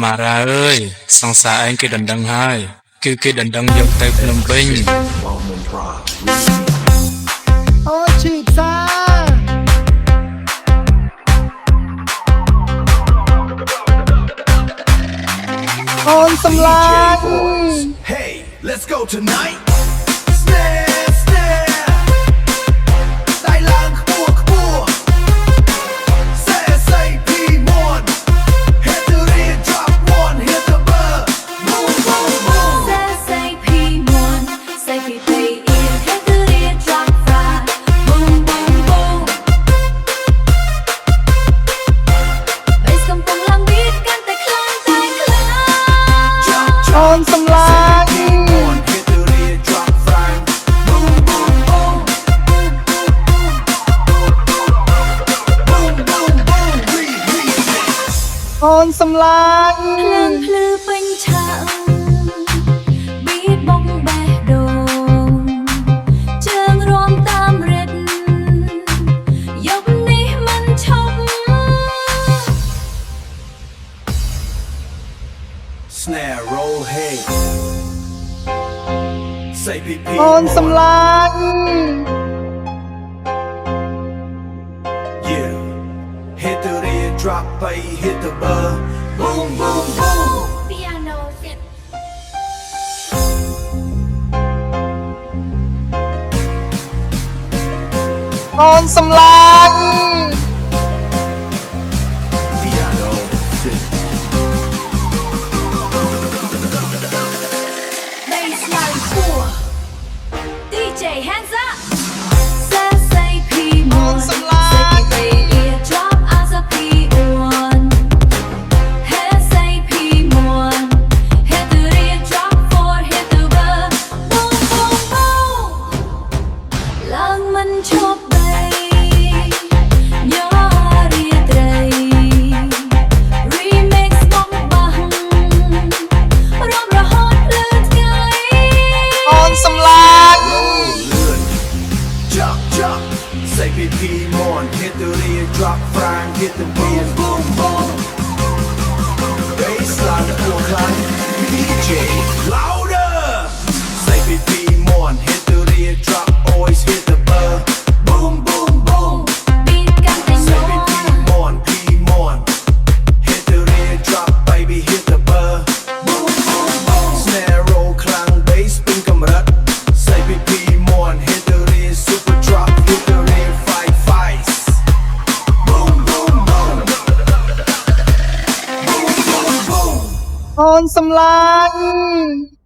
ម៉ារ៉ាអើយសង្សារឯងគេដណ្ដឹងហើយគឺគេដណ្ដឹងយកទៅភ្នំពេញអូឈីសាអូនសំឡាញ់ Hey let's go tonight Snare snare ដៃឡើងខ្ពស់ខ្ពស់ SAP1 Hit the rear drop one hit the bar Boom boom boom SAP1 say we play in hit the rear drop five boom boom boom 贝斯កំពុងឡើង beat កាន់តែខ្លាំងតែខ្លាំង អូនសំឡាញ់ Hit the rear drop five Boom boom boom Boom boom boom remix អូនសំឡាញ់ ភ្លើងភ្លឺពេញឆាក beat បងបេះដូងជើងរាំតាមរិតយប់នេះមិនឈប់ Snare roll hey Say PP អូនសំឡាញ់ Yeah Hit the rear drop bay hit the bar Boom boom boom piano set អូនសំឡាញ់ Piano sit baseline 4 DJ hands up say P1 say play ear drop as a P1 hey say P1 hit the rear drop 4 hit the bar boom boom boom ឡើងមិនឈប់ដីញ័ររាត្រី remix បងបាំងរំរហូតភ្លឺថ្ងៃ អូនសំឡាញ់ Jump jump Say PP on hit the rear drop frame hit the beat boom boom Baseline 4 climb DJ louder Say PP on hit the rear drop always hit the bar Boom boom boom beat កាន់តែញ័ Say រ PP on P on Hit the rear drop baby hit the bar Boom boom boom Snare roll ខ្លាំង bass ពេញកម្រិត Say PP on hit the rear super drop hit the rear fight fights Boom boom boom Boom boom boom អូនសំឡាញ់